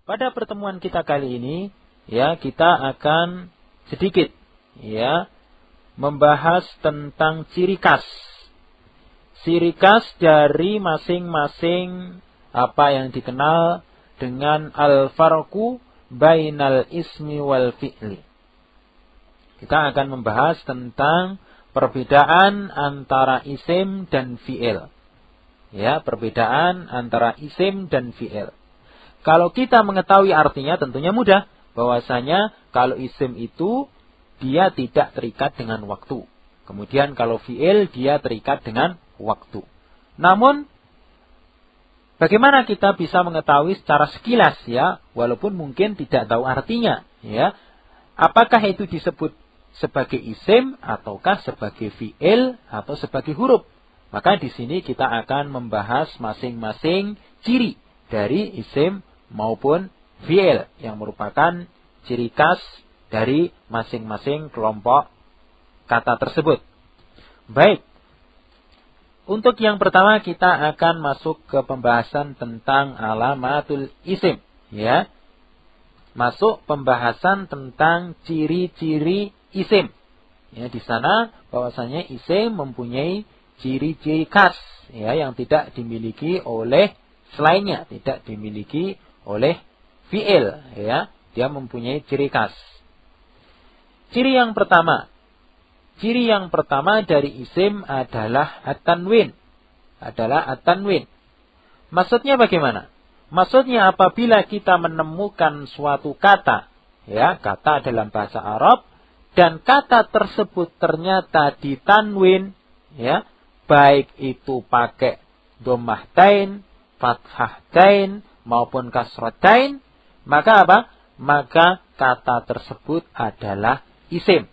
Pada pertemuan kita kali ini, ya, kita akan sedikit, ya, membahas tentang ciri khas. Ciri khas dari masing-masing apa yang dikenal dengan al-farqu bainal ismi wal fi'li. Kita akan membahas tentang perbedaan antara isim dan fi'il. Ya, perbedaan antara isim dan fi'il. Kalau kita mengetahui artinya tentunya mudah. Bahwasanya kalau isim itu dia tidak terikat dengan waktu. Kemudian kalau fi'il dia terikat dengan waktu. Namun bagaimana kita bisa mengetahui secara sekilas, ya, walaupun mungkin tidak tahu artinya, ya. Apakah itu disebut sebagai isim ataukah sebagai fi'il atau sebagai huruf? Maka di sini kita akan membahas masing-masing ciri dari isim maupun fi'il yang merupakan ciri khas dari masing-masing kelompok kata tersebut. Baik. Untuk yang pertama kita akan masuk ke pembahasan tentang alamatul isim, ya. Masuk pembahasan tentang ciri-ciri isim. Ya, di sana bahwasanya isim mempunyai ciri-ciri khas, ya, yang tidak dimiliki oleh selainnya, tidak dimiliki oleh fi'il, ya. Dia mempunyai ciri khas. Ciri yang pertama dari isim adalah at-tanwin. Maksudnya bagaimana? Maksudnya apabila kita menemukan suatu kata, ya, kata dalam bahasa Arab, dan kata tersebut ternyata ditanwin, ya, baik itu pakai dhammahtain, fathahtain maupun kasratain, maka apa? Maka kata tersebut adalah isim.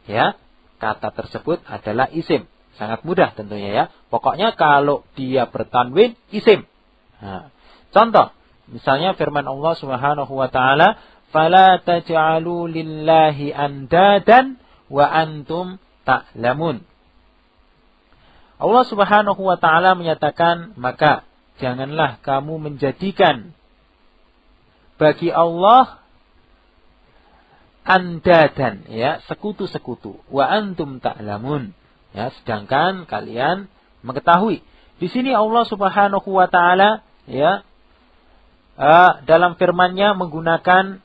Ya, kata tersebut adalah isim. Sangat mudah tentunya, ya. Pokoknya kalau dia bertanwin, isim. Nah, contoh, misalnya firman Allah Subhanahu wa taala, "Fala taj'alu lillahi andadan wa antum ta'lamun." Allah Subhanahu wa taala menyatakan, maka janganlah kamu menjadikan bagi Allah andadan, ya, sekutu-sekutu, wa antum ta'lamun, ya, sedangkan kalian mengetahui. Di sini Allah Subhanahu wa taala, ya, dalam firman-Nya menggunakan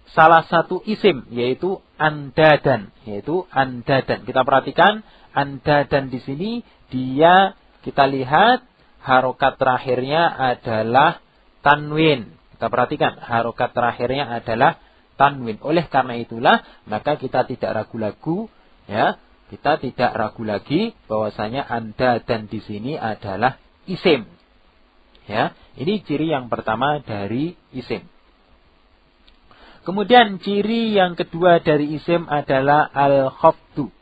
salah satu isim, yaitu andadan. Kita perhatikan andadan di sini, kita lihat harokat terakhirnya adalah tanwin. Kita perhatikan harokat terakhirnya adalah tanwin. Oleh karena itulah maka kita tidak ragu-ragu, ya, kita tidak ragu lagi bahwasanya andadan di sini adalah isim. Ya, ini ciri yang pertama dari isim. Kemudian ciri yang kedua dari isim adalah al-khafdu.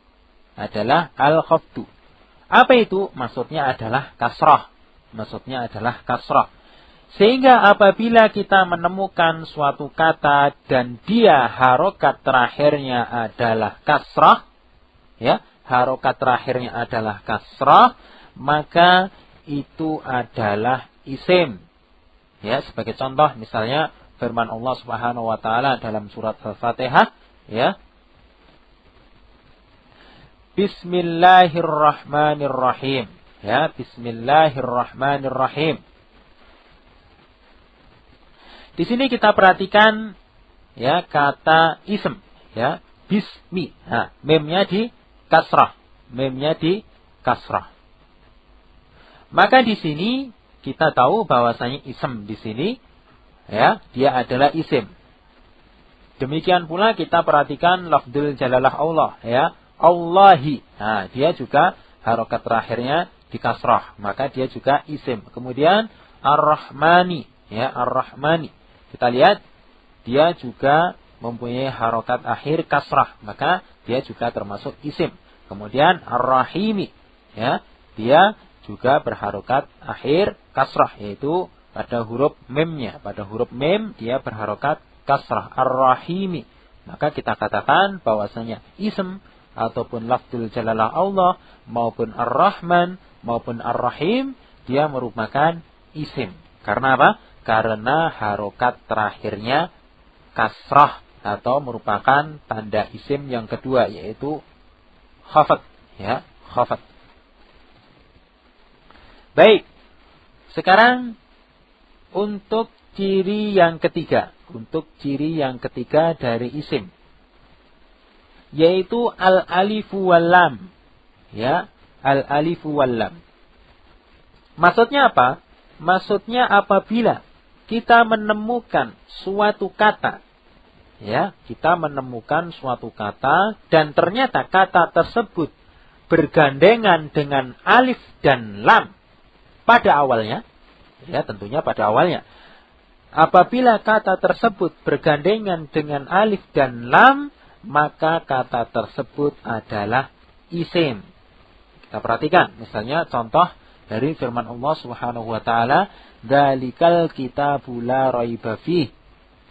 Apa itu? Maksudnya adalah kasrah. Sehingga apabila kita menemukan suatu kata dan dia harokat terakhirnya adalah kasrah, ya, maka itu adalah isim. Ya, sebagai contoh misalnya firman Allah Subhanahu wa taala dalam surat Al-Fatihah, ya. Bismillahirrahmanirrahim. Ya, bismillahirrahmanirrahim. Di sini kita perhatikan, ya, kata ism, ya, bismi. Nah, memnya di kasrah. Maka di sini kita tahu bahwasanya ism di sini, ya, dia adalah isim. Demikian pula kita perhatikan lafdzul jalalah Allah, ya, Allahi. Nah, dia juga harokat terakhirnya di kasrah, maka dia juga isim. Kemudian ar-Rahmani, ya, ar-Rahmani. Kita lihat dia juga mempunyai harokat akhir kasrah, maka dia juga termasuk isim. Kemudian ar-Rahimi, ya, dia juga berharokat akhir kasrah, yaitu pada huruf memnya. Pada huruf mem dia berharokat kasrah, ar-Rahimi. Maka kita katakan bahwasanya ism ataupun lafdzul jalalah Allah maupun ar-Rahman maupun ar-Rahim dia merupakan isim. Karena apa? karena harokat terakhirnya kasrah atau merupakan tanda isim yang kedua, yaitu khafat, ya, khafat. Baik. Sekarang untuk ciri yang ketiga, dari isim, yaitu al-alifu wal lam. Ya, al-alifu wal lam. Maksudnya apa? Maksudnya apabila kita menemukan suatu kata, ya, kita menemukan suatu kata dan ternyata kata tersebut bergandengan dengan alif dan lam pada awalnya, ya, tentunya pada awalnya. Apabila kata tersebut bergandengan dengan alif dan lam, maka kata tersebut adalah isim. Kita perhatikan, misalnya contoh dari firman Allah Subhanahu wa taala, "Dzalikal kitabu la raiba fih."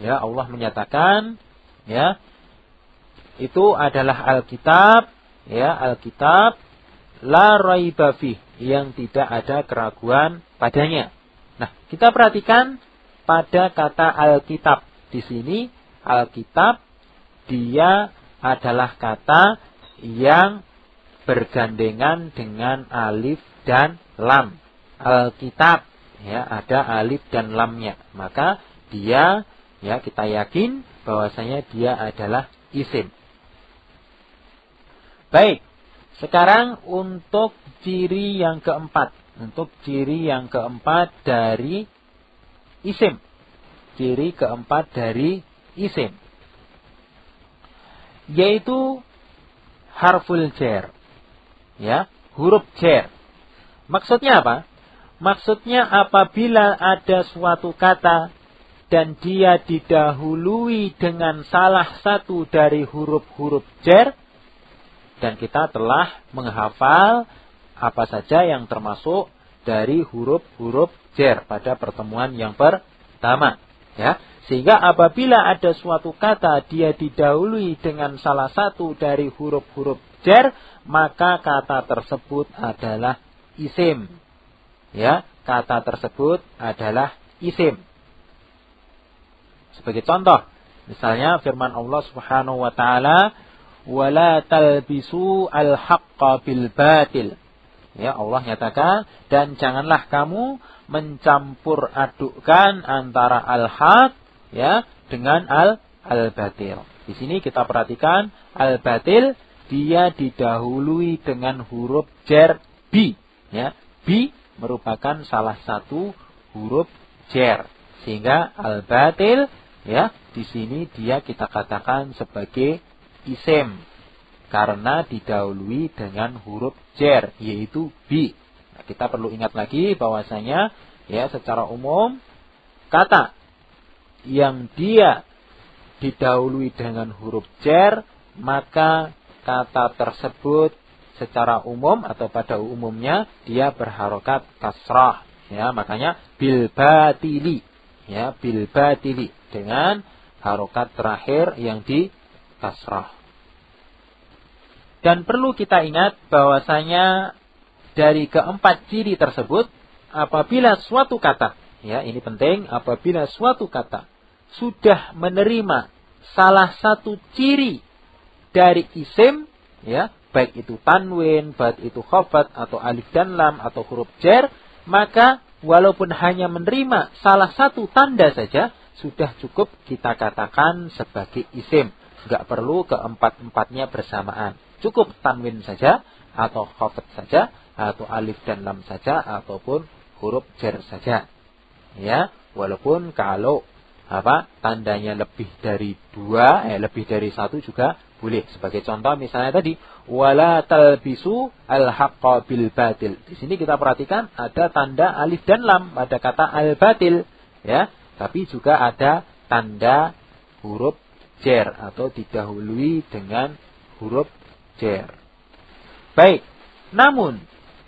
Ya, Allah menyatakan, ya, itu adalah Alkitab, ya, Alkitab la raiba fih, yang tidak ada keraguan padanya. Nah, kita perhatikan pada kata Alkitab. Di sini Alkitab dia adalah kata yang bergandengan dengan alif dan lam. Alkitab, ya, ada alif dan lamnya. Maka dia, ya, kita yakin bahwasanya dia adalah isim. Baik. Sekarang untuk ciri yang keempat. Untuk ciri yang keempat dari isim. Ciri keempat dari isim, yaitu harful jar. Ya, huruf jar. Maksudnya apa? Maksudnya apabila ada suatu kata dan dia didahului dengan salah satu dari huruf-huruf jar, dan kita telah menghafal apa saja yang termasuk dari huruf-huruf jar pada pertemuan yang pertama, ya. Sehingga apabila ada suatu kata dia didahului dengan salah satu dari huruf-huruf jar, maka kata tersebut adalah isim. Ya, kata tersebut adalah isim. Sebagai contoh, misalnya firman Allah Subhanahu wa taala, "Wala talbisu al-haqqa bil batil." Ya, Allah nyatakan, dan janganlah kamu mencampur adukkan antara al-haq, ya, dengan al-batil. Di sini kita perhatikan al-batil dia didahului dengan huruf jar bi, ya. Bi merupakan salah satu huruf jar. Sehingga al-batil, ya, di sini dia kita katakan sebagai isim karena didahului dengan huruf jar, yaitu bi. Nah, kita perlu ingat lagi bahwasanya, ya, secara umum kata yang dia didahului dengan huruf jar, maka kata tersebut secara umum atau pada umumnya dia berharokat kasrah, ya, makanya bil batili, ya, bil batili, dengan harokat terakhir yang di kasrah. Dan perlu kita ingat bahwasanya dari keempat ciri tersebut, apabila suatu kata, ya, ini penting, apabila suatu kata sudah menerima salah satu ciri dari isim, ya, baik itu tanwin, baik itu khafat atau alif dan lam atau huruf jar, maka walaupun hanya menerima salah satu tanda saja sudah cukup kita katakan sebagai isim. Enggak perlu keempat-empatnya bersamaan. Cukup tanwin saja atau khafat saja atau alif dan lam saja ataupun huruf jar saja. Ya, walaupun kalau tandanya lebih dari dua, lebih dari satu juga boleh. Sebagai contoh misalnya tadi, wala talbisu al-haqqa bil batil. Di sini kita perhatikan ada tanda alif dan lam pada kata al-batil, ya. Tapi juga ada tanda huruf jar atau didahului dengan huruf jar. Baik. Namun,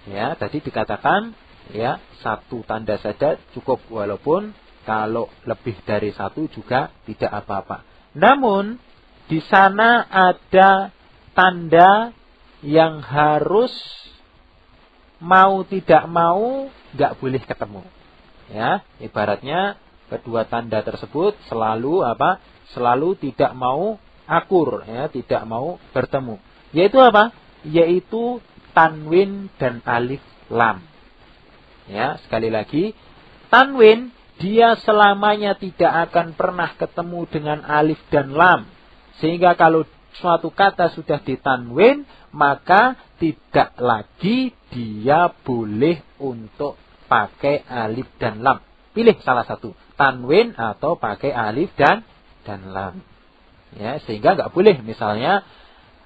ya, tadi dikatakan, ya, satu tanda saja cukup, walaupun kalau lebih dari satu juga tidak apa-apa. Namun di sana ada tanda yang harus mau tidak mau nggak boleh ketemu. Ya, ibaratnya kedua tanda tersebut selalu apa? Selalu tidak mau akur, ya, tidak mau bertemu. Yaitu apa? Yaitu tanwin dan alif lam. Ya, sekali lagi, tanwin dia selamanya tidak akan pernah ketemu dengan alif dan lam. Sehingga kalau suatu kata sudah ditanwin, maka tidak lagi dia boleh untuk pakai alif dan lam. Pilih salah satu, tanwin atau pakai alif dan lam. Ya, sehingga nggak boleh misalnya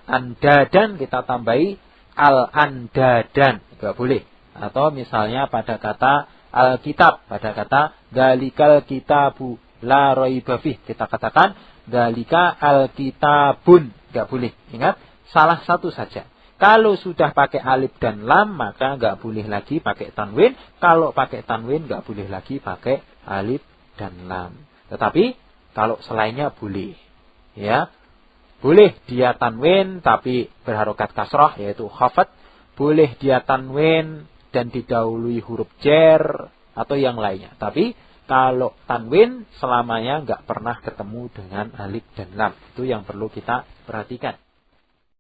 andadan kita tambahi al-andadan, nggak boleh. Atau misalnya pada kata Alkitab, pada kata dalikal kitabu la raiba fih, kita katakan dalika alkitabun, nggak boleh. Ingat, salah satu saja. Kalau sudah pakai alif dan lam, maka nggak boleh lagi pakai tanwin. Kalau pakai tanwin, nggak boleh lagi pakai alif dan lam. Tetapi kalau selainnya boleh, ya, boleh dia tanwin tapi berharokat kasrah, yaitu khafat. Boleh dia tanwin dan didahului huruf jer atau yang lainnya. Tapi kalau tanwin selamanya nggak pernah ketemu dengan alif dan lam. Itu yang perlu kita perhatikan.